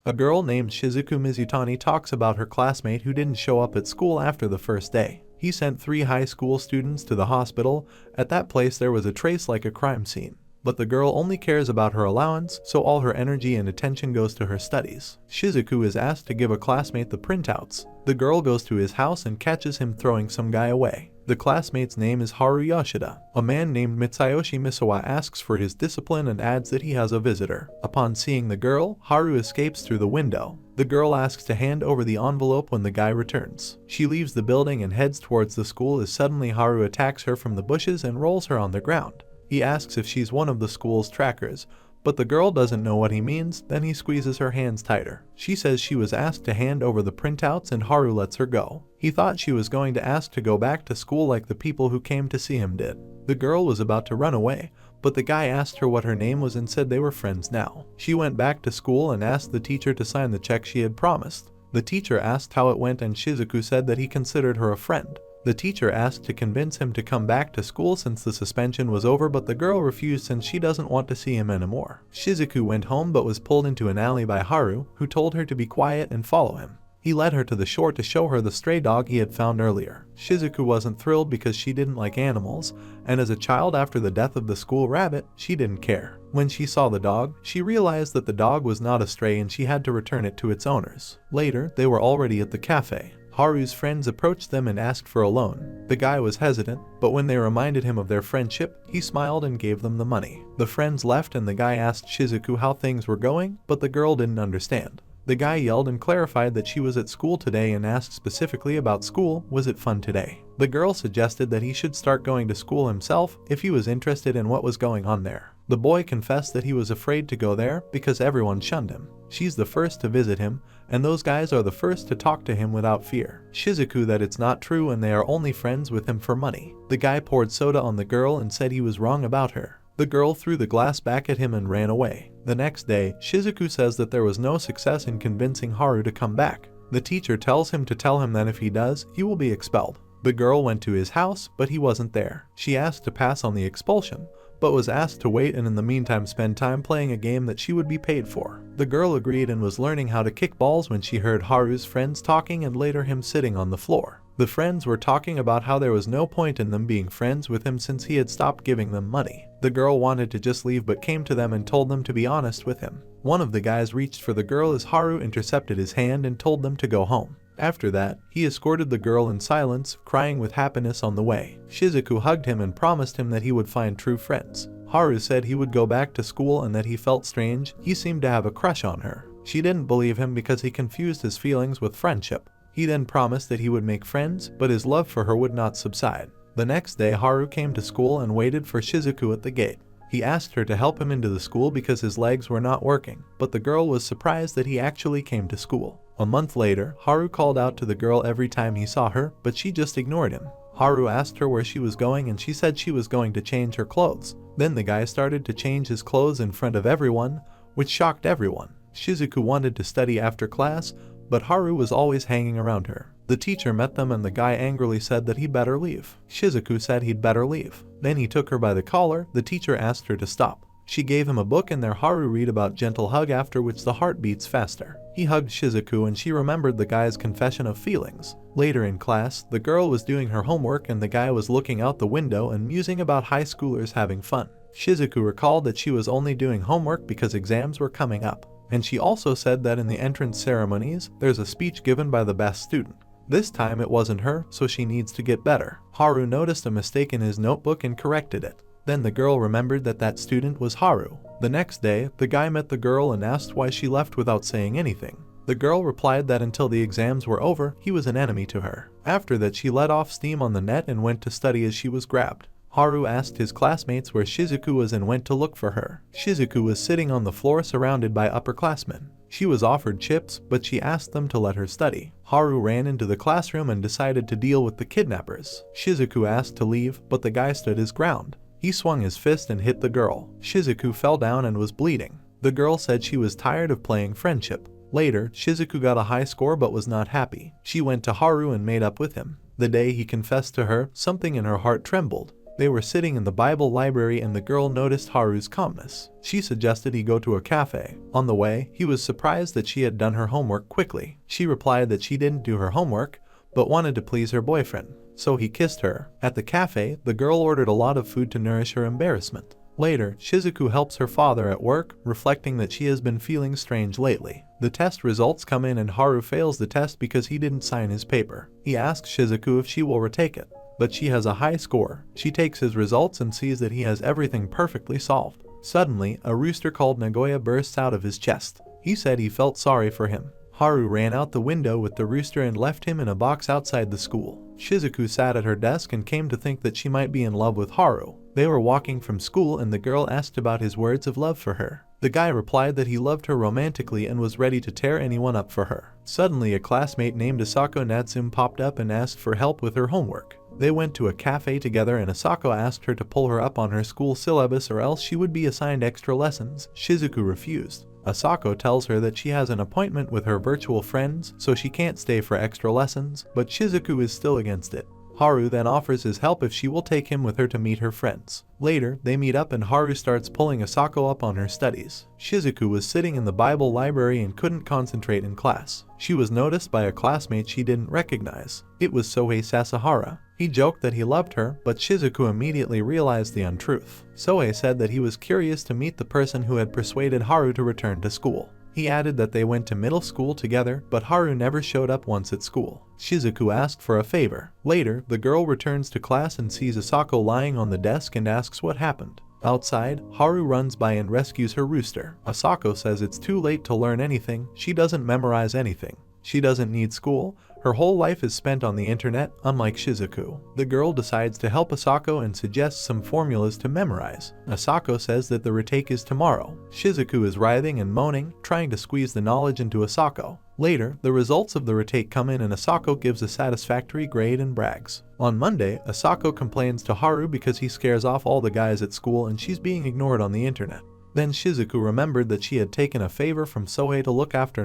A girl named Shizuku Mizutini talks about her classmate who didn't show up at school after the first day. He sent 3 high school students to the hospital. At that place there was a trace like a crime scene. But the girl only cares about her allowance, so all her energy and attention goes to her studies. Shizuku is asked to give a classmate the printouts. The girl goes to his house and catches him throwing some guy away. The classmate's name is Haru Yoshide. A man named Mitsuyoshi Misawa asks for his discipline and adds that he has a visitor. Upon seeing the girl, Haru escapes through the window. The girl asks to hand over the envelope when the guy returns. She leaves the building and heads towards the school as suddenly Haru attacks her from the bushes and rolls her on the ground. He asks if she's one of the school's trackers, but the girl doesn't know what he means. Then he squeezes her hands tighter. She says she was asked to hand over the printouts and Haru lets her go. He thought she was going to ask to go back to school like the people who came to see him did. The girl was about to run away, but the guy asked her what her name was and said they were friends now. She went back to school and asked the teacher to sign the check she had promised. The teacher asked how it went and Shizuku said that he considered her a friend. The teacher asked to convince him to come back to school since the suspension was over, but the girl refused since she doesn't want to see him anymore. Shizuku went home but was pulled into an alley by Haru, who told her to be quiet and follow him. He led her to the shore to show her the stray dog he had found earlier. Shizuku wasn't thrilled because she didn't like animals, and as a child after the death of the school rabbit, she didn't care. When she saw the dog, she realized that the dog was not a stray and she had to return it to its owners. Later, they were already at the cafe. Haru's friends approached them and asked for a loan. The guy was hesitant, but when they reminded him of their friendship, he smiled and gave them the money. The friends left and the guy asked Shizuku how things were going, but the girl didn't understand. The guy yelled and clarified that she was at school today and asked specifically about school. Was it fun today? The girl suggested that he should start going to school himself if he was interested in what was going on there. The boy confessed that he was afraid to go there because everyone shunned him. She's the first to visit him, and those guys are the first to talk to him without fear. Shizuku that it's not true and they are only friends with him for money. The guy poured soda on the girl and said he was wrong about her. The girl threw the glass back at him and ran away. The next day, Shizuku says that there was no success in convincing Haru to come back. The teacher tells him to tell him that if he does, he will be expelled. The girl went to his house, but he wasn't there. She asked to pass on the expulsion, but was asked to wait and in the meantime spend time playing a game that she would be paid for. The girl agreed and was learning how to kick balls when she heard Haru's friends talking and later him sitting on the floor. The friends were talking about how there was no point in them being friends with him since he had stopped giving them money. The girl wanted to just leave but came to them and told them to be honest with him. One of the guys reached for the girl as Haru intercepted his hand and told them to go home. After that, he escorted the girl in silence, crying with happiness on the way. Shizuku hugged him and promised him that he would find true friends. Haru said he would go back to school and that he felt strange. He seemed to have a crush on her. She didn't believe him because he confused his feelings with friendship. He then promised that he would make friends, but his love for her would not subside. The next day, Haru came to school and waited for Shizuku at the gate. He asked her to help him into the school because his legs were not working, but the girl was surprised that he actually came to school. A month later, Haru called out to the girl every time he saw her, but she just ignored him. Haru asked her where she was going and she said she was going to change her clothes. Then the guy started to change his clothes in front of everyone, which shocked everyone. Shizuku wanted to study after class, but Haru was always hanging around her. The teacher met them and the guy angrily said that he better leave. Shizuku said he'd better leave. Then he took her by the collar. The teacher asked her to stop. She gave him a book and there Haru read about gentle hug, after which the heart beats faster. He hugged Shizuku and she remembered the guy's confession of feelings. Later in class, the girl was doing her homework and the guy was looking out the window and musing about high schoolers having fun. Shizuku recalled that she was only doing homework because exams were coming up. And she also said that in the entrance ceremonies, there's a speech given by the best student. This time it wasn't her, so she needs to get better. Haru noticed a mistake in his notebook and corrected it. Then the girl remembered that that student was Haru. The next day, the guy met the girl and asked why she left without saying anything. The girl replied that until the exams were over, he was an enemy to her. After that, she let off steam on the net and went to study as she was grabbed. Haru asked his classmates where Shizuku was and went to look for her. Shizuku was sitting on the floor surrounded by upperclassmen. She was offered chips, but she asked them to let her study. Haru ran into the classroom and decided to deal with the kidnappers. Shizuku asked to leave, but the guy stood his ground. He swung his fist and hit the girl. Shizuku fell down and was bleeding. The girl said she was tired of playing friendship. Later, Shizuku got a high score but was not happy. She went to Haru and made up with him. The day he confessed to her, something in her heart trembled. They were sitting in the Bible library and the girl noticed Haru's calmness. She suggested he go to a cafe. On the way, he was surprised that she had done her homework quickly. She replied that she didn't do her homework, but wanted to please her boyfriend. So he kissed her. At the cafe, the girl ordered a lot of food to nourish her embarrassment. Later, Shizuku helps her father at work, reflecting that she has been feeling strange lately. The test results come in and Haru fails the test because he didn't sign his paper. He asks Shizuku if she will retake it, but she has a high score. She takes his results and sees that he has everything perfectly solved. Suddenly, a rooster called Nagoya bursts out of his chest. He said he felt sorry for him. Haru ran out the window with the rooster and left him in a box outside the school. Shizuku sat at her desk and came to think that she might be in love with Haru. They were walking from school and the girl asked about his words of love for her. The guy replied that he loved her romantically and was ready to tear anyone up for her. Suddenly, a classmate named Asako Natsume popped up and asked for help with her homework. They went to a cafe together and Asako asked her to pull her up on her school syllabus or else she would be assigned extra lessons. Shizuku refused. Asako tells her that she has an appointment with her virtual friends, so she can't stay for extra lessons, but Shizuku is still against it. Haru then offers his help if she will take him with her to meet her friends. Later, they meet up and Haru starts pulling Asako up on her studies. Shizuku was sitting in the Bible library and couldn't concentrate in class. She was noticed by a classmate she didn't recognize. It was Sohei Sasahara. He joked that he loved her, but Shizuku immediately realized the untruth. Sohei said that he was curious to meet the person who had persuaded Haru to return to school. He added that they went to middle school together, but Haru never showed up once at school. Shizuku asked for a favor. Later, the girl returns to class and sees Asako lying on the desk and asks what happened. Outside, Haru runs by and rescues her rooster. Asako says it's too late to learn anything, she doesn't memorize anything. She doesn't need school, her whole life is spent on the internet, unlike Shizuku. The girl decides to help Asako and suggests some formulas to memorize. Asako says that the retake is tomorrow. Shizuku is writhing and moaning, trying to squeeze the knowledge into Asako. Later, the results of the retake come in and Asako gives a satisfactory grade and brags. On Monday, Asako complains to Haru because he scares off all the guys at school and she's being ignored on the internet. Then Shizuku remembered that she had taken a favor from Sohei to look after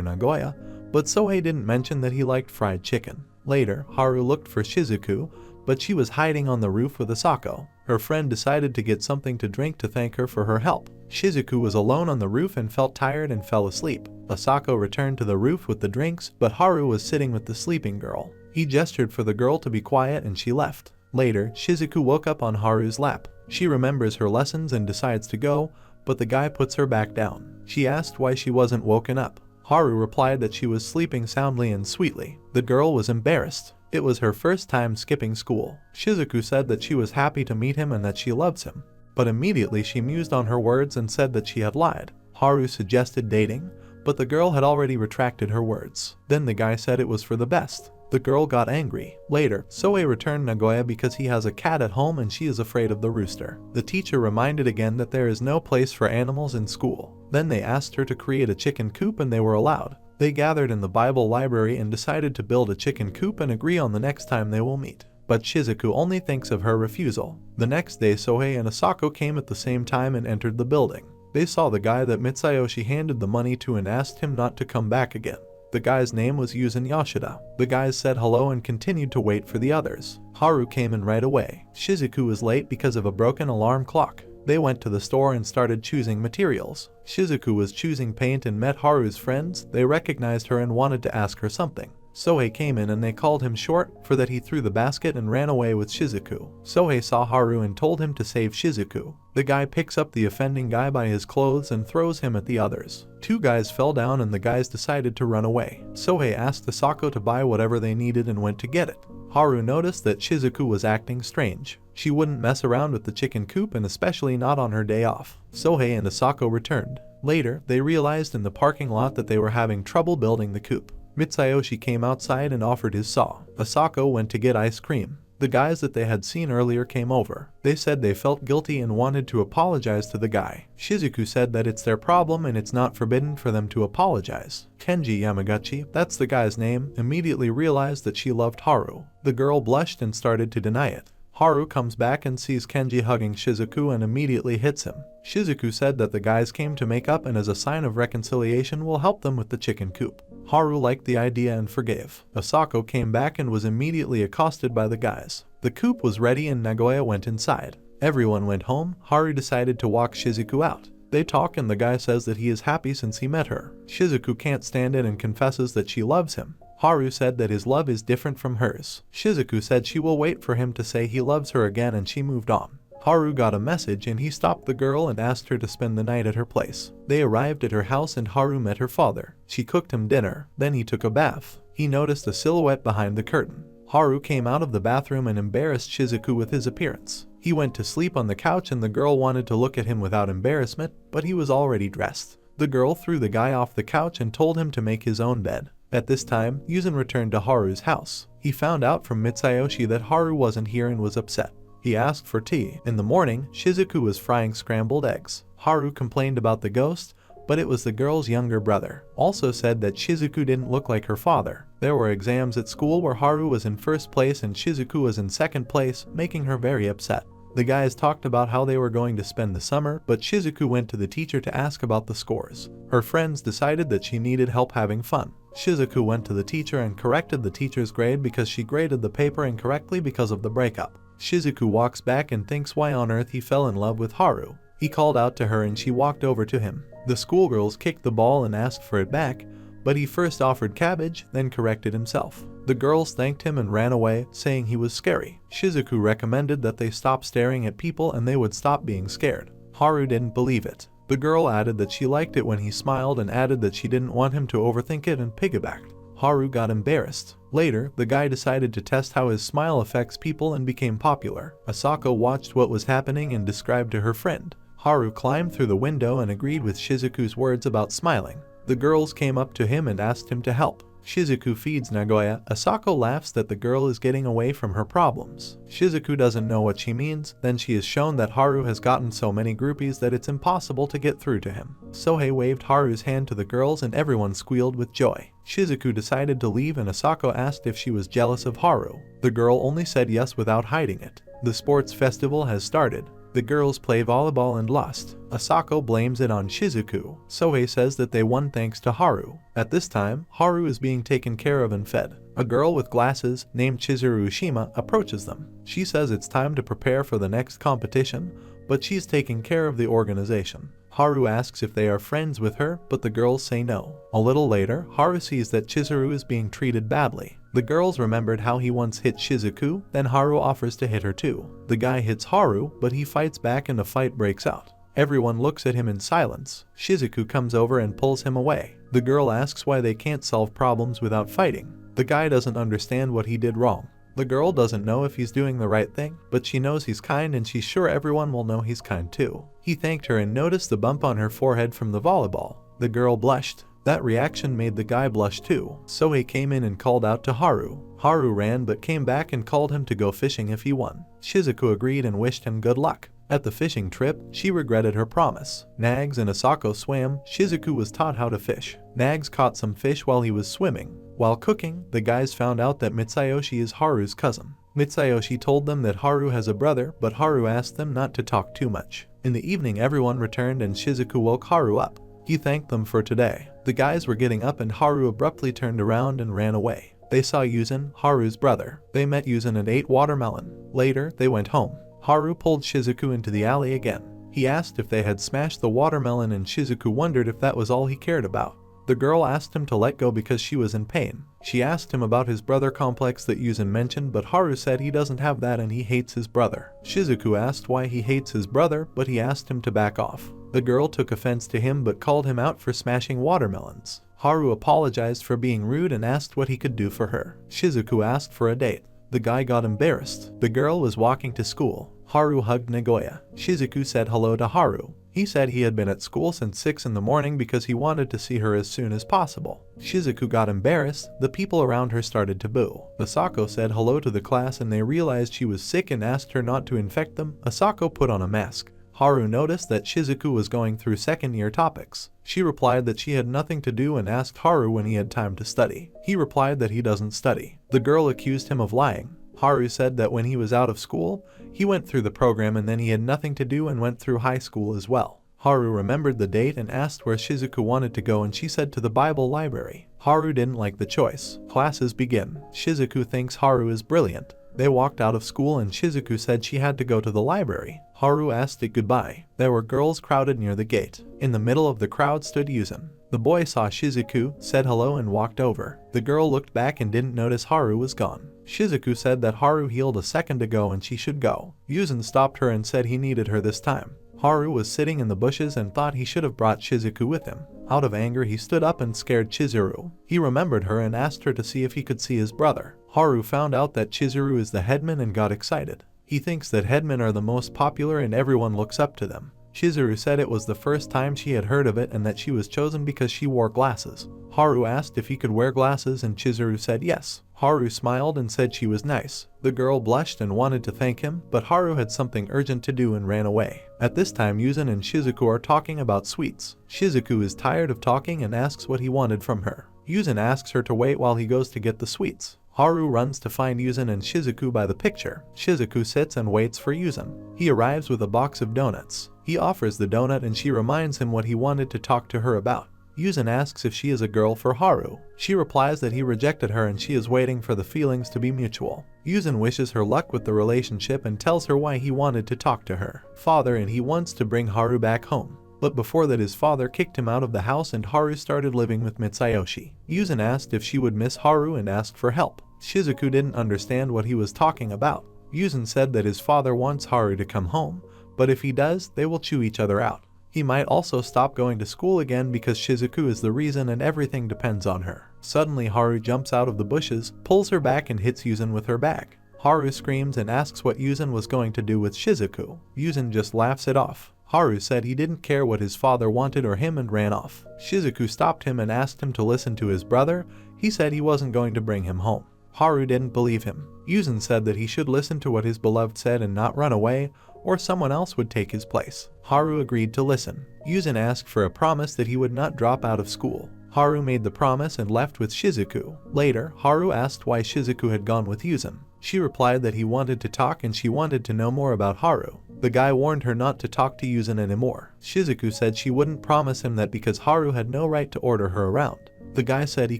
Nagoya. But Sohei didn't mention that he liked fried chicken. Later, Haru looked for Shizuku, but she was hiding on the roof with Asako. Her friend decided to get something to drink to thank her for her help. Shizuku was alone on the roof and felt tired and fell asleep. Asako returned to the roof with the drinks, but Haru was sitting with the sleeping girl. He gestured for the girl to be quiet and she left. Later, Shizuku woke up on Haru's lap. She remembers her lessons and decides to go, but the guy puts her back down. She asked why she wasn't woken up. Haru replied that she was sleeping soundly and sweetly. The girl was embarrassed. It was her first time skipping school. Shizuku said that she was happy to meet him and that she loves him. But immediately she mused on her words and said that she had lied. Haru suggested dating, but the girl had already retracted her words. Then the guy said it was for the best. The girl got angry. Later, Sohei returned Nagoya because he has a cat at home and she is afraid of the rooster. The teacher reminded again that there is no place for animals in school. Then they asked her to create a chicken coop and they were allowed. They gathered in the Bible library and decided to build a chicken coop and agree on the next time they will meet. But Shizuku only thinks of her refusal. The next day, Sohei and Asako came at the same time and entered the building. They saw the guy that Mitsuyoshi handed the money to and asked him not to come back again. The guy's name was Yoshide. The guys said hello and continued to wait for the others. Haru came in right away. Shizuku was late because of a broken alarm clock. They went to the store and started choosing materials. Shizuku was choosing paint and met Haru's friends. They recognized her and wanted to ask her something. Sohei came in and they called him short for that he threw the basket and ran away with Shizuku. Sohei saw Haru and told him to save Shizuku. The guy picks up the offending guy by his clothes and throws him at the others. Two guys fell down and the guys decided to run away. Sohei asked Asako to buy whatever they needed and went to get it. Haru noticed that Shizuku was acting strange. She wouldn't mess around with the chicken coop and especially not on her day off. Sohei and Asako returned. Later, they realized in the parking lot that they were having trouble building the coop. Mitsuyoshi came outside and offered his saw. Asako went to get ice cream. The guys that they had seen earlier came over. They said they felt guilty and wanted to apologize to the guy. Shizuku said that it's their problem and it's not forbidden for them to apologize. Kenji Yamaguchi, that's the guy's name, immediately realized that she loved Haru. The girl blushed and started to deny it. Haru comes back and sees Kenji hugging Shizuku and immediately hits him. Shizuku said that the guys came to make up and as a sign of reconciliation will help them with the chicken coop. Haru liked the idea and forgave. Asako came back and was immediately accosted by the guys. The coop was ready and Nagoya went inside. Everyone went home. Haru decided to walk Shizuku out. They talk and the guy says that he is happy since he met her. Shizuku can't stand it and confesses that she loves him. Haru said that his love is different from hers. Shizuku said she will wait for him to say he loves her again and she moved on. Haru got a message and he stopped the girl and asked her to spend the night at her place. They arrived at her house and Haru met her father. She cooked him dinner, then he took a bath. He noticed a silhouette behind the curtain. Haru came out of the bathroom and embarrassed Shizuku with his appearance. He went to sleep on the couch and the girl wanted to look at him without embarrassment, but he was already dressed. The girl threw the guy off the couch and told him to make his own bed. At this time, Yuzun returned to Haru's house. He found out from Mitsuyoshi that Haru wasn't here and was upset. He asked for tea. In the morning, Shizuku was frying scrambled eggs. Haru complained about the ghost, but it was the girl's younger brother. Also said that Shizuku didn't look like her father. There were exams at school where Haru was in first place and Shizuku was in second place, making her very upset. The guys talked about how they were going to spend the summer, but Shizuku went to the teacher to ask about the scores. Her friends decided that she needed help having fun. Shizuku went to the teacher and corrected the teacher's grade because she graded the paper incorrectly because of the breakup. Shizuku walks back and thinks why on earth he fell in love with Haru. He called out to her and she walked over to him. The schoolgirls kicked the ball and asked for it back, but he first offered cabbage, then corrected himself. The girls thanked him and ran away, saying he was scary. Shizuku recommended that they stop staring at people and they would stop being scared. Haru didn't believe it. The girl added that she liked it when he smiled and added that she didn't want him to overthink it and piggybacked. Haru got embarrassed. Later, the guy decided to test how his smile affects people and became popular. Asako watched what was happening and described to her friend. Haru climbed through the window and agreed with Shizuku's words about smiling. The girls came up to him and asked him to help. Shizuku feeds Nagoya. Asako laughs that the girl is getting away from her problems. Shizuku doesn't know what she means, then she is shown that Haru has gotten so many groupies that it's impossible to get through to him. Sohei waved Haru's hand to the girls and everyone squealed with joy. Shizuku decided to leave and Asako asked if she was jealous of Haru. The girl only said yes without hiding it. The sports festival has started. The girls play volleyball and lost. Asako blames it on Shizuku. Sohei says that they won thanks to Haru. At this time, Haru is being taken care of and fed. A girl with glasses, named Chizuru Ushima, approaches them. She says it's time to prepare for the next competition, but she's taking care of the organization. Haru asks if they are friends with her, but the girls say no. A little later, Haru sees that Chizuru is being treated badly. The girls remembered how he once hit Shizuku, then Haru offers to hit her too. The guy hits Haru, but he fights back and a fight breaks out. Everyone looks at him in silence. Shizuku comes over and pulls him away. The girl asks why they can't solve problems without fighting. The guy doesn't understand what he did wrong. The girl doesn't know if he's doing the right thing, but she knows he's kind and she's sure everyone will know he's kind too. He thanked her and noticed the bump on her forehead from the volleyball. The girl blushed. That reaction made the guy blush too. Sohei came in and called out to Haru. Haru ran but came back and called him to go fishing if he won. Shizuku agreed and wished him good luck. At the fishing trip, she regretted her promise. Nags and Asako swam. Shizuku was taught how to fish. Nags caught some fish while he was swimming. While cooking, the guys found out that Mitsuyoshi is Haru's cousin. Mitsuyoshi told them that Haru has a brother, but Haru asked them not to talk too much. In the evening, everyone returned and Shizuku woke Haru up. He thanked them for today. The guys were getting up and Haru abruptly turned around and ran away. They saw Yuzun, Haru's brother. They met Yuzun and ate watermelon. Later, they went home. Haru pulled Shizuku into the alley again. He asked if they had smashed the watermelon and Shizuku wondered if that was all he cared about. The girl asked him to let go because she was in pain. She asked him about his brother complex that Yuzun mentioned, but Haru said he doesn't have that and he hates his brother. Shizuku asked why he hates his brother, but he asked him to back off. The girl took offense to him but called him out for smashing watermelons. Haru apologized for being rude and asked what he could do for her. Shizuku asked for a date. The guy got embarrassed. The girl was walking to school. Haru hugged Nagoya. Shizuku said hello to Haru. He said he had been at school since 6 in the morning because he wanted to see her as soon as possible. Shizuku got embarrassed. The people around her started to boo. Asako said hello to the class and they realized she was sick and asked her not to infect them. Asako put on a mask. Haru noticed that Shizuku was going through second-year topics. She replied that she had nothing to do and asked Haru when he had time to study. He replied that he doesn't study. The girl accused him of lying. Haru said that when he was out of school, he went through the program and then he had nothing to do and went through high school as well. Haru remembered the date and asked where Shizuku wanted to go and she said to the Bible library. Haru didn't like the choice. Classes begin. Shizuku thinks Haru is brilliant. They walked out of school and Shizuku said she had to go to the library. Haru asked it goodbye. There were girls crowded near the gate. In the middle of the crowd stood Yuzan. The boy saw Shizuku, said hello and walked over. The girl looked back and didn't notice Haru was gone. Shizuku said that Haru healed a second ago and she should go. Yuzan stopped her and said he needed her this time. Haru was sitting in the bushes and thought he should have brought Shizuku with him. Out of anger he stood up and scared Chizuru. He remembered her and asked her to see if he could see his brother. Haru found out that Chizuru is the headman and got excited. He thinks that headmen are the most popular and everyone looks up to them. Chizuru said it was the first time she had heard of it and that she was chosen because she wore glasses. Haru asked if he could wear glasses and Chizuru said yes. Haru smiled and said she was nice. The girl blushed and wanted to thank him, but Haru had something urgent to do and ran away. At this time Yuzan and Shizuku are talking about sweets. Shizuku is tired of talking and asks what he wanted from her. Yuzan asks her to wait while he goes to get the sweets. Haru runs to find Yuzan and Shizuku by the picture. Shizuku sits and waits for Yuzan. He arrives with a box of donuts. He offers the donut and she reminds him what he wanted to talk to her about. Yuzan asks if she is a girl for Haru. She replies that he rejected her and she is waiting for the feelings to be mutual. Yuzan wishes her luck with the relationship and tells her why he wanted to talk to her father and he wants to bring Haru back home. But before that his father kicked him out of the house and Haru started living with Mitsuyoshi. Yuzan asked if she would miss Haru and asked for help. Shizuku didn't understand what he was talking about. Yuzan said that his father wants Haru to come home, but if he does, they will chew each other out. He might also stop going to school again because Shizuku is the reason and everything depends on her. Suddenly Haru jumps out of the bushes, pulls her back and hits Yuzan with her bag. Haru screams and asks what Yuzan was going to do with Shizuku. Yuzan just laughs it off. Haru said he didn't care what his father wanted or him and ran off. Shizuku stopped him and asked him to listen to his brother. He said he wasn't going to bring him home. Haru didn't believe him. Yuzan said that he should listen to what his beloved said and not run away, or someone else would take his place. Haru agreed to listen. Yuzan asked for a promise that he would not drop out of school. Haru made the promise and left with Shizuku. Later, Haru asked why Shizuku had gone with Yuzan. She replied that he wanted to talk and she wanted to know more about Haru. The guy warned her not to talk to Yuzan anymore. Shizuku said she wouldn't promise him that because Haru had no right to order her around. The guy said he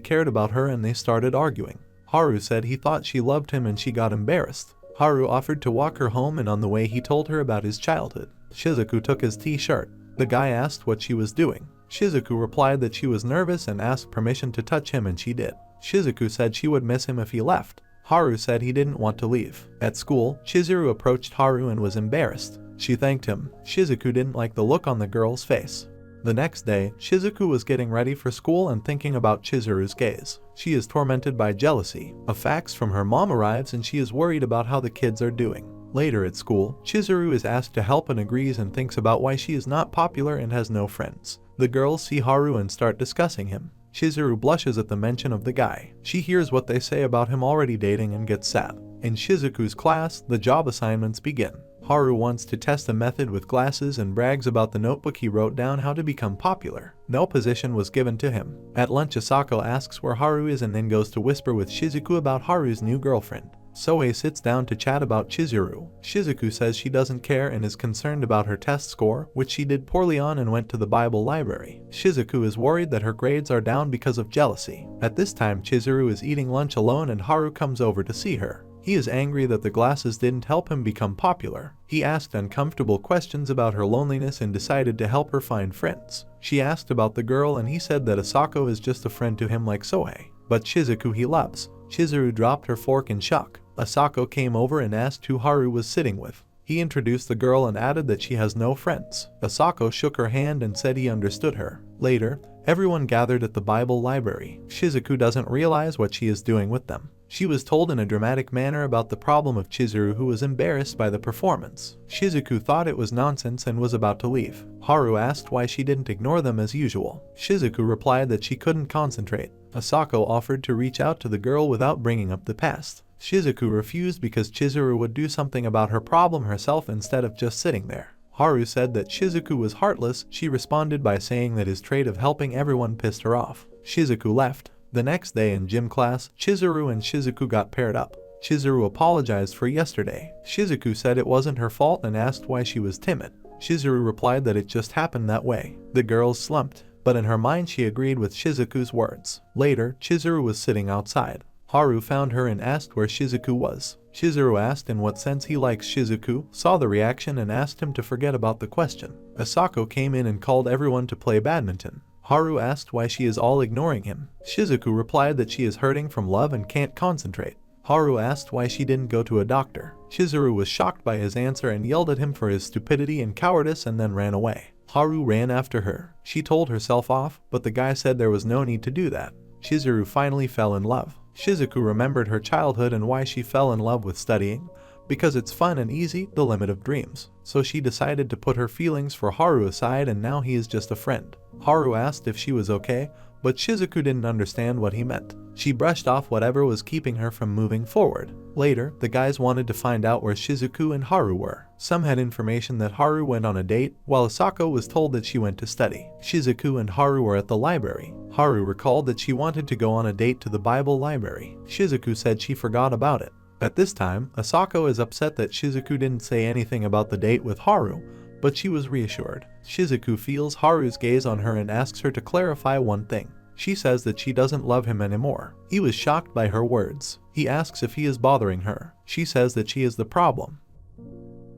cared about her and they started arguing. Haru said he thought she loved him and she got embarrassed. Haru offered to walk her home and on the way he told her about his childhood. Shizuku took his t-shirt. The guy asked what she was doing. Shizuku replied that she was nervous and asked permission to touch him and she did. Shizuku said she would miss him if he left. Haru said he didn't want to leave. At school, Chizuru approached Haru and was embarrassed. She thanked him. Shizuku didn't like the look on the girl's face. The next day, Shizuku was getting ready for school and thinking about Chizuru's gaze. She is tormented by jealousy. A fax from her mom arrives and she is worried about how the kids are doing. Later at school, Chizuru is asked to help and agrees and thinks about why she is not popular and has no friends. The girls see Haru and start discussing him. Chizuru blushes at the mention of the guy. She hears what they say about him already dating and gets sad. In Shizuku's class, the job assignments begin. Haru wants to test a method with glasses and brags about the notebook he wrote down how to become popular. No position was given to him. At lunch Asako asks where Haru is and then goes to whisper with Shizuku about Haru's new girlfriend. Sohei sits down to chat about Chizuru. Shizuku says she doesn't care and is concerned about her test score, which she did poorly on and went to the Bible library. Shizuku is worried that her grades are down because of jealousy. At this time Chizuru is eating lunch alone and Haru comes over to see her. He is angry that the glasses didn't help him become popular. He asked uncomfortable questions about her loneliness and decided to help her find friends. She asked about the girl and he said that Asako is just a friend to him like Sohei, but Shizuku he loves. Chizuru dropped her fork in shock. Asako came over and asked who Haru was sitting with. He introduced the girl and added that she has no friends. Asako shook her hand and said he understood her. Later, everyone gathered at the Bible library. Shizuku doesn't realize what she is doing with them. She was told in a dramatic manner about the problem of Chizuru, who was embarrassed by the performance. Shizuku thought it was nonsense and was about to leave. Haru asked why she didn't ignore them as usual. Shizuku replied that she couldn't concentrate. Asako offered to reach out to the girl without bringing up the past. Shizuku refused because Chizuru would do something about her problem herself instead of just sitting there. Haru said that Shizuku was heartless. She responded by saying that his trait of helping everyone pissed her off. Shizuku left. The next day in gym class, Chizuru and Shizuku got paired up. Chizuru apologized for yesterday. Shizuku said it wasn't her fault and asked why she was timid. Chizuru replied that it just happened that way. The girls slumped, but in her mind she agreed with Shizuku's words. Later, Chizuru was sitting outside. Haru found her and asked where Shizuku was. Chizuru asked in what sense he likes Shizuku, saw the reaction and asked him to forget about the question. Asako came in and called everyone to play badminton. Haru asked why she is all ignoring him. Shizuku replied that she is hurting from love and can't concentrate. Haru asked why she didn't go to a doctor. Chizuru was shocked by his answer and yelled at him for his stupidity and cowardice and then ran away. Haru ran after her. She told herself off, but the guy said there was no need to do that. Chizuru finally fell in love. Shizuku remembered her childhood and why she fell in love with studying. Because it's fun and easy, the limit of dreams. So she decided to put her feelings for Haru aside and now he is just a friend. Haru asked if she was okay, but Shizuku didn't understand what he meant. She brushed off whatever was keeping her from moving forward. Later, the guys wanted to find out where Shizuku and Haru were. Some had information that Haru went on a date, while Asako was told that she went to study. Shizuku and Haru were at the library. Haru recalled that she wanted to go on a date to the Bible library. Shizuku said she forgot about it. At this time, Asako is upset that Shizuku didn't say anything about the date with Haru, but she was reassured. Shizuku feels Haru's gaze on her and asks her to clarify one thing. She says that she doesn't love him anymore. He was shocked by her words. He asks if he is bothering her. She says that she is the problem.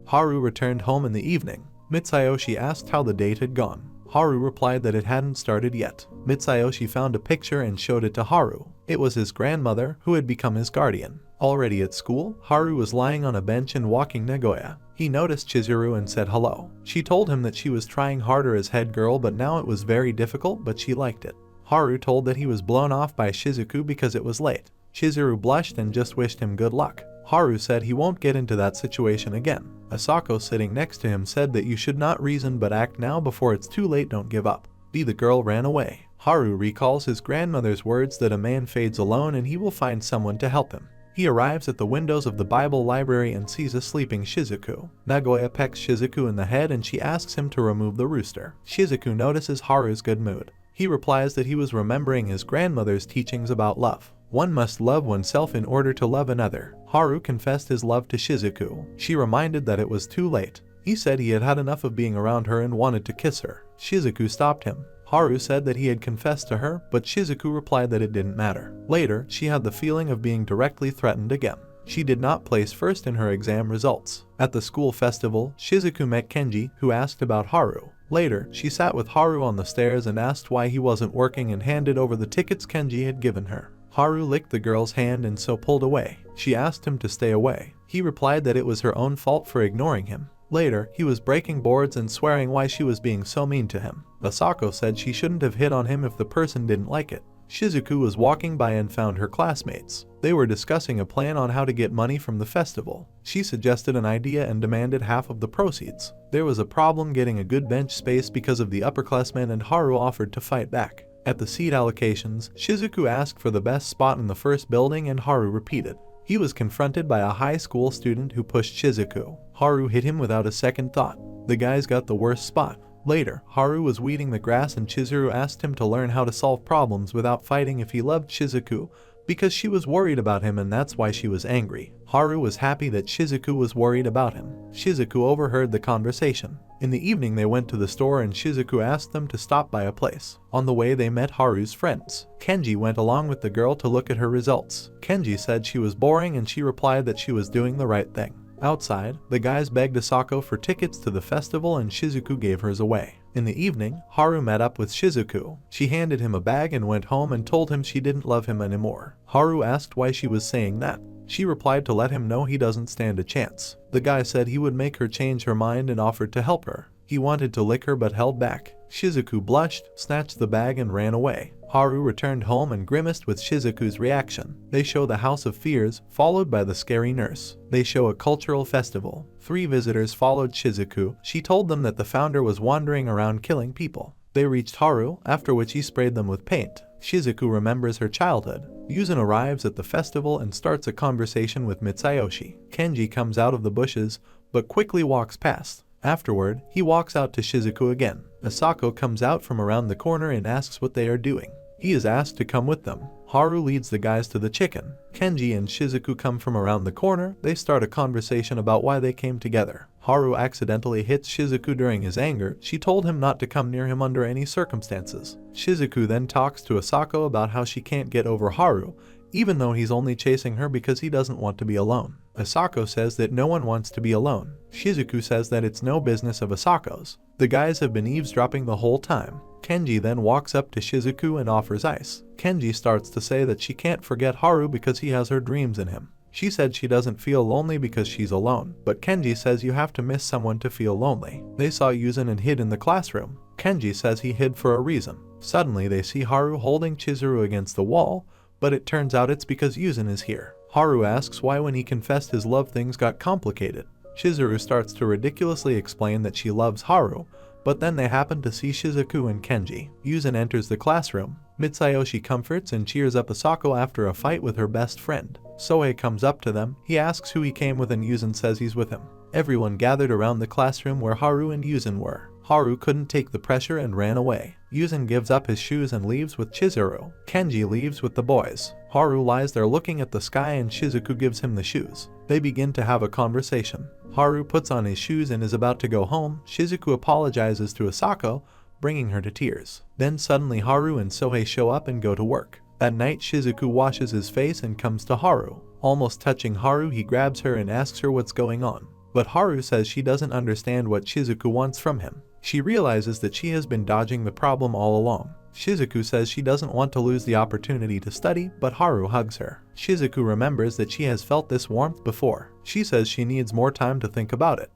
Haru returned home in the evening. Mitsuyoshi asked how the date had gone. Haru replied that it hadn't started yet. Mitsuyoshi found a picture and showed it to Haru. It was his grandmother, who had become his guardian. Already at school, Haru was lying on a bench and walking Nagoya. He noticed Chizuru and said hello. She told him that she was trying harder as head girl, but now it was very difficult, but she liked it. Haru told that he was blown off by Shizuku because it was late. Chizuru blushed and just wished him good luck. Haru said he won't get into that situation again. Asako sitting next to him said that you should not reason but act now before it's too late, don't give up. The girl ran away. Haru recalls his grandmother's words that a man fades alone and he will find someone to help him. He arrives at the windows of the Bible library and sees a sleeping Shizuku. Nagoya pecks Shizuku in the head and she asks him to remove the rooster. Shizuku notices Haru's good mood. He replies that he was remembering his grandmother's teachings about love. One must love oneself in order to love another. Haru confessed his love to Shizuku. She reminded that it was too late. He said he had had enough of being around her and wanted to kiss her. Shizuku stopped him. Haru said that he had confessed to her, but Shizuku replied that it didn't matter. Later, she had the feeling of being directly threatened again. She did not place first in her exam results. At the school festival, Shizuku met Kenji, who asked about Haru. Later, she sat with Haru on the stairs and asked why he wasn't working and handed over the tickets Kenji had given her. Haru licked the girl's hand and so pulled away. She asked him to stay away. He replied that it was her own fault for ignoring him. Later, he was breaking boards and swearing why she was being so mean to him. Asako said she shouldn't have hit on him if the person didn't like it. Shizuku was walking by and found her classmates. They were discussing a plan on how to get money from the festival. She suggested an idea and demanded half of the proceeds. There was a problem getting a good bench space because of the upperclassmen and Haru offered to fight back. At the seat allocations, Shizuku asked for the best spot in the first building and Haru repeated. He was confronted by a high school student who pushed Shizuku. Haru hit him without a second thought. The guys got the worst spot. Later, Haru was weeding the grass and Chizuru asked him to learn how to solve problems without fighting if he loved Shizuku, because she was worried about him and that's why she was angry. Haru was happy that Shizuku was worried about him. Shizuku overheard the conversation. In the evening they went to the store and Shizuku asked them to stop by a place. On the way they met Haru's friends. Kenji went along with the girl to look at her results. Kenji said she was boring and she replied that she was doing the right thing. Outside, the guys begged Asako for tickets to the festival and Shizuku gave hers away. In the evening, Haru met up with Shizuku. She handed him a bag and went home and told him she didn't love him anymore. Haru asked why she was saying that. She replied to let him know he doesn't stand a chance. The guy said he would make her change her mind and offered to help her. He wanted to lick her but held back. Shizuku blushed, snatched the bag and ran away. Haru returned home and grimaced with Shizuku's reaction. They show the House of Fears, followed by the scary nurse. They show a cultural festival. 3 visitors followed Shizuku. She told them that the founder was wandering around killing people. They reached Haru, after which he sprayed them with paint. Shizuku remembers her childhood. Yuzun arrives at the festival and starts a conversation with Mitsuyoshi. Kenji comes out of the bushes, but quickly walks past. Afterward, he walks out to Shizuku again. Asako comes out from around the corner and asks what they are doing. He is asked to come with them. Haru leads the guys to the chicken. Kenji and Shizuku come from around the corner. They start a conversation about why they came together. Haru accidentally hits Shizuku during his anger. She told him not to come near him under any circumstances. Shizuku then talks to Asako about how she can't get over Haru, even though he's only chasing her because he doesn't want to be alone. Asako says that no one wants to be alone. Shizuku says that it's no business of Asako's. The guys have been eavesdropping the whole time. Kenji then walks up to Shizuku and offers ice. Kenji starts to say that she can't forget Haru because he has her dreams in him. She said she doesn't feel lonely because she's alone, but Kenji says you have to miss someone to feel lonely. They saw Yuzin and hid in the classroom. Kenji says he hid for a reason. Suddenly they see Haru holding Chizuru against the wall, but it turns out it's because Yuzin is here. Haru asks why when he confessed his love things got complicated. Chizuru starts to ridiculously explain that she loves Haru, but then they happen to see Shizuku and Kenji. Yuzin enters the classroom. Mitsuyoshi comforts and cheers up Asako after a fight with her best friend. Sohei comes up to them. He asks who he came with and Yuzin says he's with him. Everyone gathered around the classroom where Haru and Yuzin were. Haru couldn't take the pressure and ran away. Yuzin gives up his shoes and leaves with Chizuru. Kenji leaves with the boys. Haru lies there looking at the sky and Shizuku gives him the shoes. They begin to have a conversation. Haru puts on his shoes and is about to go home. Shizuku apologizes to Asako, bringing her to tears. Then suddenly Haru and Sohei show up and go to work. At night Shizuku washes his face and comes to Haru. Almost touching Haru, he grabs her and asks her what's going on. But Haru says she doesn't understand what Shizuku wants from him. She realizes that she has been dodging the problem all along. Shizuku says she doesn't want to lose the opportunity to study, but Haru hugs her. Shizuku remembers that she has felt this warmth before. She says she needs more time to think about it.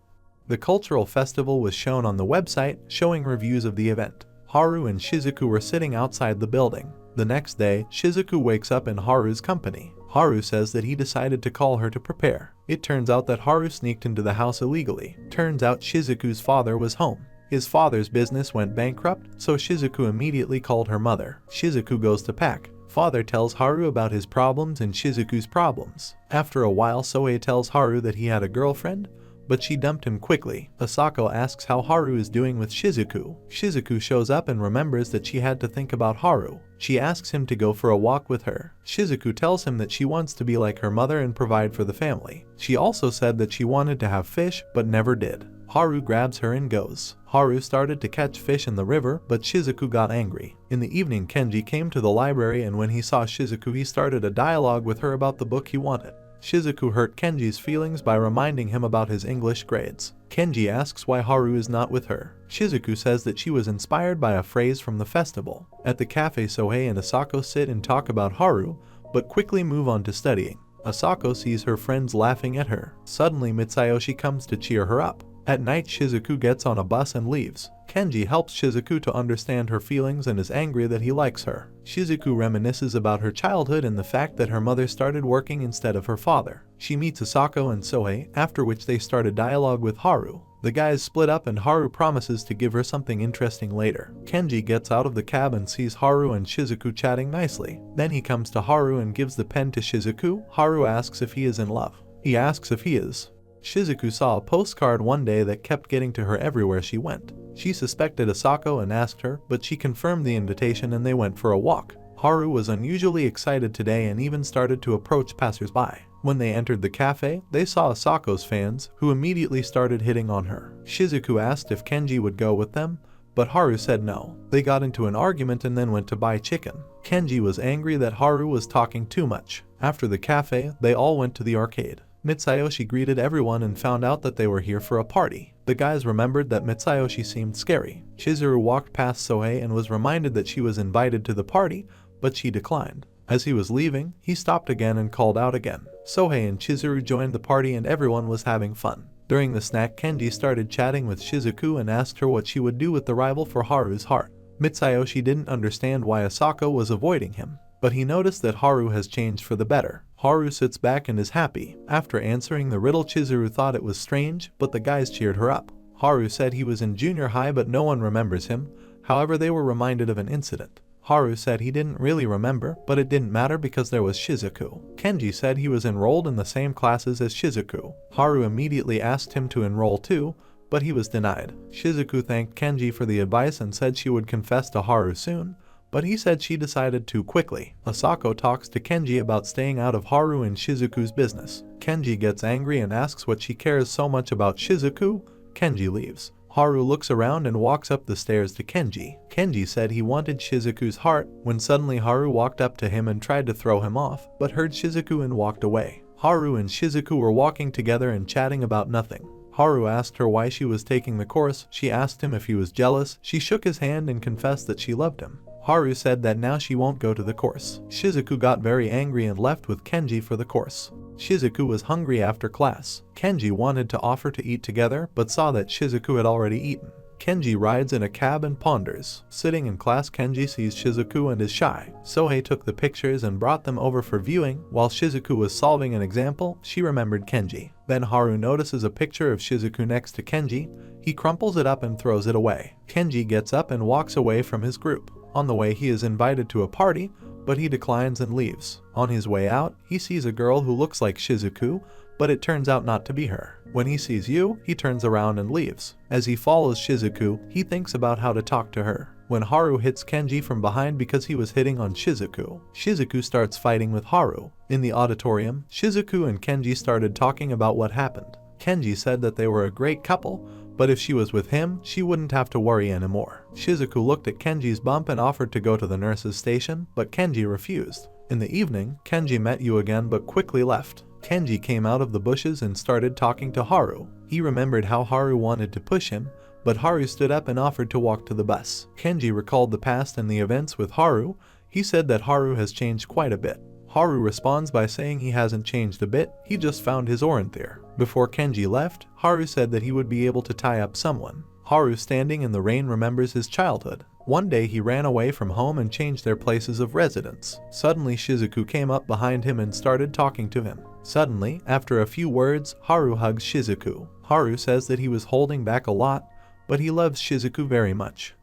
The cultural festival was shown on the website, showing reviews of the event. Haru and Shizuku were sitting outside the building. The next day, Shizuku wakes up in Haru's company. Haru says that he decided to call her to prepare. It turns out that Haru sneaked into the house illegally. Turns out Shizuku's father was home. His father's business went bankrupt, so Shizuku immediately called her mother. Shizuku goes to pack. Father tells Haru about his problems and Shizuku's problems. After a while, Sohei tells Haru that he had a girlfriend, but she dumped him quickly. Asako asks how Haru is doing with Shizuku. Shizuku shows up and remembers that she had to think about Haru. She asks him to go for a walk with her. Shizuku tells him that she wants to be like her mother and provide for the family. She also said that she wanted to have fish, but never did. Haru grabs her and goes. Haru started to catch fish in the river, but Shizuku got angry. In the evening, Kenji came to the library, and when he saw Shizuku, he started a dialogue with her about the book he wanted. Shizuku hurt Kenji's feelings by reminding him about his English grades. Kenji asks why Haru is not with her. Shizuku says that she was inspired by a phrase from the festival. At the cafe, Sohei and Asako sit and talk about Haru, but quickly move on to studying. Asako sees her friends laughing at her. Suddenly, Mitsuyoshi comes to cheer her up. At night, Shizuku gets on a bus and leaves. Kenji helps Shizuku to understand her feelings and is angry that he likes her. Shizuku reminisces about her childhood and the fact that her mother started working instead of her father. She meets Asako and Sohei, after which they start a dialogue with Haru. The guys split up and Haru promises to give her something interesting later. Kenji gets out of the cab and sees Haru and Shizuku chatting nicely. Then he comes to Haru and gives the pen to Shizuku. Haru asks if he is in love. He asks if he is. Shizuku saw a postcard one day that kept getting to her everywhere she went. She suspected Asako and asked her, but she confirmed the invitation and they went for a walk. Haru was unusually excited today and even started to approach passers-by. When they entered the cafe, they saw Asako's fans, who immediately started hitting on her. Shizuku asked if Kenji would go with them, but Haru said no. They got into an argument and then went to buy chicken. Kenji was angry that Haru was talking too much. After the cafe, they all went to the arcade. Mitsuyoshi greeted everyone and found out that they were here for a party. The guys remembered that Mitsuyoshi seemed scary. Chizuru walked past Sohei and was reminded that she was invited to the party, but she declined. As he was leaving, he stopped again and called out again. Sohei and Chizuru joined the party and everyone was having fun. During the snack, Kenji started chatting with Shizuku and asked her what she would do with the rival for Haru's heart. Mitsuyoshi didn't understand why Asako was avoiding him, but he noticed that Haru has changed for the better. Haru sits back and is happy. After answering the riddle, Chizuru thought it was strange, but the guys cheered her up. Haru said he was in junior high but no one remembers him. However, they were reminded of an incident. Haru said he didn't really remember, but it didn't matter because there was Shizuku. Kenji said he was enrolled in the same classes as Shizuku. Haru immediately asked him to enroll too, but he was denied. Shizuku thanked Kenji for the advice and said she would confess to Haru soon, but he said she decided too quickly. Asako talks to Kenji about staying out of Haru and Shizuku's business. Kenji gets angry and asks what she cares so much about Shizuku. Kenji leaves. Haru looks around and walks up the stairs to Kenji. Kenji said he wanted Shizuku's heart when suddenly Haru walked up to him and tried to throw him off, but heard Shizuku and walked away. Haru and Shizuku were walking together and chatting about nothing. Haru asked her why she was taking the course. She asked him if he was jealous. She shook his hand and confessed that she loved him. Haru said that now she won't go to the course. Shizuku got very angry and left with Kenji for the course. Shizuku was hungry after class. Kenji wanted to offer to eat together but saw that Shizuku had already eaten. Kenji rides in a cab and ponders. Sitting in class, Kenji sees Shizuku and is shy. Sohei took the pictures and brought them over for viewing. While Shizuku was solving an example, she remembered Kenji. Then Haru notices a picture of Shizuku next to Kenji. He crumples it up and throws it away. Kenji gets up and walks away from his group. On the way, he is invited to a party, but he declines and leaves. On his way out, he sees a girl who looks like Shizuku, but it turns out not to be her. When he sees Yu, he turns around and leaves. As he follows Shizuku, he thinks about how to talk to her. When Haru hits Kenji from behind because he was hitting on Shizuku, Shizuku starts fighting with Haru. In the auditorium, Shizuku and Kenji started talking about what happened. Kenji said that they were a great couple, but if she was with him, she wouldn't have to worry anymore. Shizuku looked at Kenji's bump and offered to go to the nurse's station, but Kenji refused. In the evening, Kenji met Yu again but quickly left. Kenji came out of the bushes and started talking to Haru. He remembered how Haru wanted to push him, but Haru stood up and offered to walk to the bus. Kenji recalled the past and the events with Haru. He said that Haru has changed quite a bit. Haru responds by saying he hasn't changed a bit, he just found his Orinthir. Before Kenji left, Haru said that he would be able to tie up someone. Haru, standing in the rain, remembers his childhood. One day he ran away from home and changed their places of residence. Suddenly Shizuku came up behind him and started talking to him. Suddenly, after a few words, Haru hugs Shizuku. Haru says that he was holding back a lot, but he loves Shizuku very much.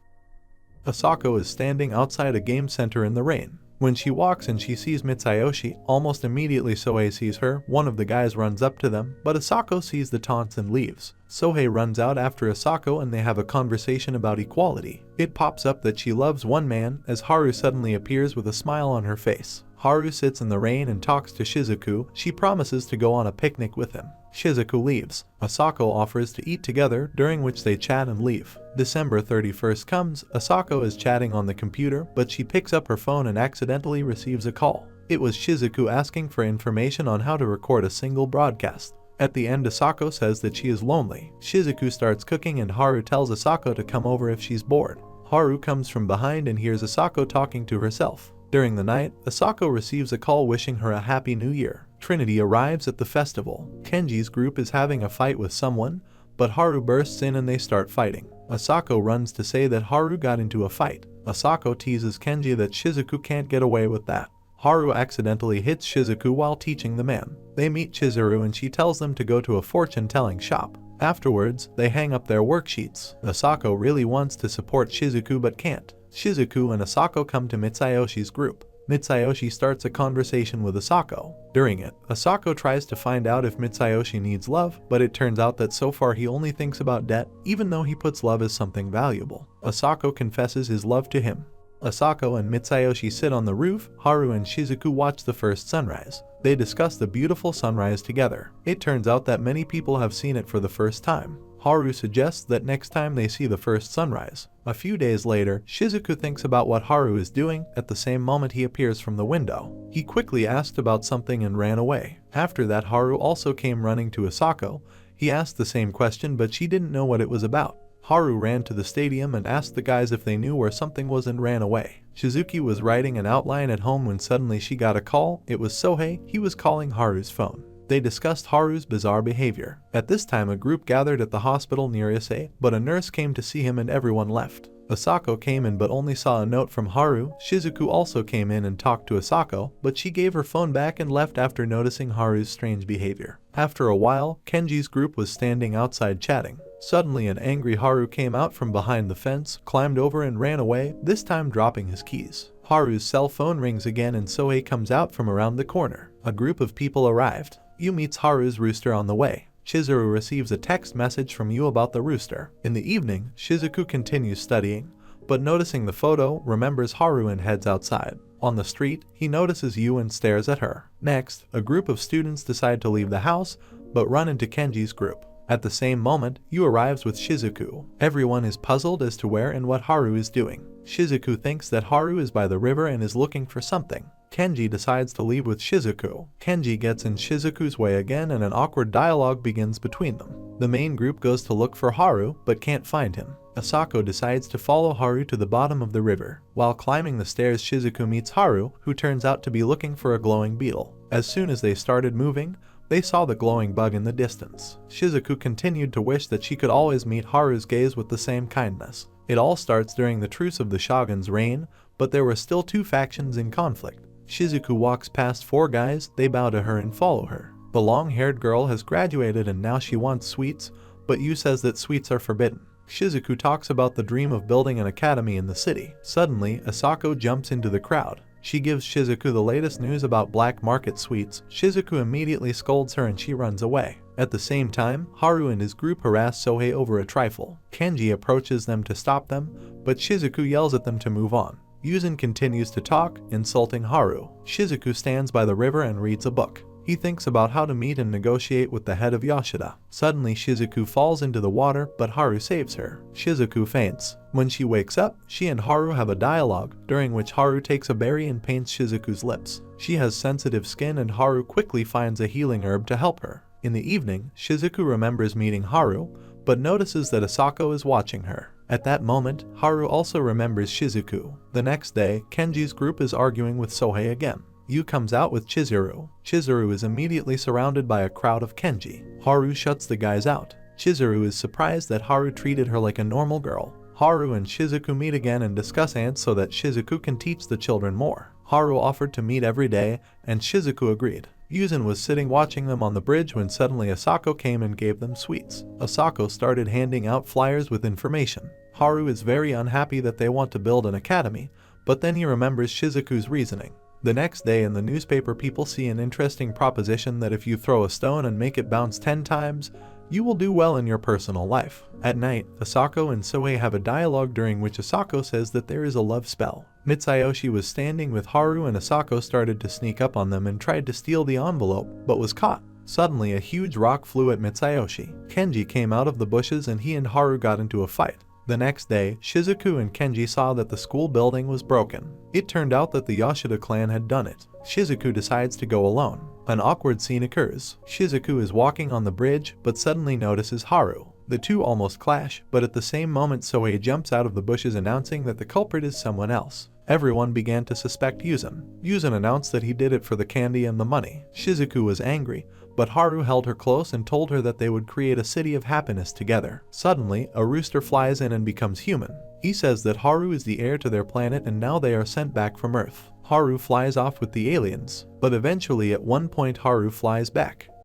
Asako is standing outside a game center in the rain. When she walks and she sees Mitsuyoshi, almost immediately Sohei sees her. One of the guys runs up to them, but Asako sees the taunts and leaves. Sohei runs out after Asako and they have a conversation about equality. It pops up that she loves one man as Haru suddenly appears with a smile on her face. Haru sits in the rain and talks to Shizuku. She promises to go on a picnic with him. Shizuku leaves. Asako offers to eat together, during which they chat and leave. December 31st comes. Asako is chatting on the computer, but she picks up her phone and accidentally receives a call. It was Shizuku asking for information on how to record a single broadcast. At the end, Asako says that she is lonely. Shizuku starts cooking and Haru tells Asako to come over if she's bored. Haru comes from behind and hears Asako talking to herself. During the night, Asako receives a call wishing her a happy new year. Trinity arrives at the festival. Kenji's group is having a fight with someone, but Haru bursts in and they start fighting. Asako runs to say that Haru got into a fight. Asako teases Kenji that Shizuku can't get away with that. Haru accidentally hits Shizuku while teaching the man. They meet Chizuru and she tells them to go to a fortune-telling shop. Afterwards, they hang up their worksheets. Asako really wants to support Shizuku but can't. Shizuku and Asako come to Mitsuyoshi's group. Mitsuyoshi starts a conversation with Asako. During it, Asako tries to find out if Mitsuyoshi needs love, but it turns out that so far he only thinks about debt, even though he puts love as something valuable. Asako confesses his love to him. Asako and Mitsuyoshi sit on the roof. Haru and Shizuku watch the first sunrise. They discuss the beautiful sunrise together. It turns out that many people have seen it for the first time. Haru suggests that next time they see the first sunrise. A few days later, Shizuku thinks about what Haru is doing. At the same moment he appears from the window. He quickly asked about something and ran away. After that, Haru also came running to Asako. He asked the same question but she didn't know what it was about. Haru ran to the stadium and asked the guys if they knew where something was and ran away. Shizuki was writing an outline at home when suddenly she got a call. It was Sohei. He was calling Haru's phone. They discussed Haru's bizarre behavior. At this time, a group gathered at the hospital near Issei, but a nurse came to see him and everyone left. Asako came in but only saw a note from Haru. Shizuku also came in and talked to Asako, but she gave her phone back and left after noticing Haru's strange behavior. After a while, Kenji's group was standing outside chatting. Suddenly, an angry Haru came out from behind the fence, climbed over and ran away, this time dropping his keys. Haru's cell phone rings again and Sohei comes out from around the corner. A group of people arrived. Yu meets Haru's rooster on the way. Chizuru receives a text message from Yu about the rooster. In the evening, Shizuku continues studying, but noticing the photo, remembers Haru and heads outside. On the street, he notices Yu and stares at her. Next, a group of students decide to leave the house, but run into Kenji's group. At the same moment, Yu arrives with Shizuku. Everyone is puzzled as to where and what Haru is doing. Shizuku thinks that Haru is by the river and is looking for something. Kenji decides to leave with Shizuku. Kenji gets in Shizuku's way again and an awkward dialogue begins between them. The main group goes to look for Haru, but can't find him. Asako decides to follow Haru to the bottom of the river. While climbing the stairs, Shizuku meets Haru, who turns out to be looking for a glowing beetle. As soon as they started moving, they saw the glowing bug in the distance. Shizuku continued to wish that she could always meet Haru's gaze with the same kindness. It all starts during the truce of the shogun's reign, but there were still two factions in conflict. Shizuku walks past four guys, they bow to her and follow her. The long-haired girl has graduated and now she wants sweets, but Yu says that sweets are forbidden. Shizuku talks about the dream of building an academy in the city. Suddenly, Asako jumps into the crowd. She gives Shizuku the latest news about black market sweets. Shizuku immediately scolds her and she runs away. At the same time, Haru and his group harass Sohei over a trifle. Kenji approaches them to stop them, but Shizuku yells at them to move on. Yuzin continues to talk, insulting Haru. Shizuku stands by the river and reads a book. He thinks about how to meet and negotiate with the head of Yoshide. Suddenly Shizuku falls into the water, but Haru saves her. Shizuku faints. When she wakes up, she and Haru have a dialogue, during which Haru takes a berry and paints Shizuku's lips. She has sensitive skin and Haru quickly finds a healing herb to help her. In the evening, Shizuku remembers meeting Haru, but notices that Asako is watching her. At that moment, Haru also remembers Shizuku. The next day, Kenji's group is arguing with Sohei again. Yu comes out with Chizuru. Chizuru is immediately surrounded by a crowd of Kenji. Haru shuts the guys out. Chizuru is surprised that Haru treated her like a normal girl. Haru and Shizuku meet again and discuss ants so that Shizuku can teach the children more. Haru offered to meet every day, and Shizuku agreed. Yuzin was sitting watching them on the bridge when suddenly Asako came and gave them sweets. Asako started handing out flyers with information. Haru is very unhappy that they want to build an academy, but then he remembers Shizuku's reasoning. The next day in the newspaper, people see an interesting proposition that if you throw a stone and make it bounce 10 times, you will do well in your personal life. At night, Asako and Sohei have a dialogue during which Asako says that there is a love spell. Mitsuyoshi was standing with Haru and Asako started to sneak up on them and tried to steal the envelope, but was caught. Suddenly, a huge rock flew at Mitsuyoshi. Kenji came out of the bushes and he and Haru got into a fight. The next day, Shizuku and Kenji saw that the school building was broken. It turned out that the Yoshide clan had done it. Shizuku decides to go alone. An awkward scene occurs. Shizuku is walking on the bridge, but suddenly notices Haru. The two almost clash, but at the same moment Sohei jumps out of the bushes announcing that the culprit is someone else. Everyone began to suspect Yuzin. Yuzin announced that he did it for the candy and the money. Shizuku was angry, but Haru held her close and told her that they would create a city of happiness together. Suddenly, a rooster flies in and becomes human. He says that Haru is the heir to their planet and now they are sent back from Earth. Haru flies off with the aliens, but eventually at one point Haru flies back.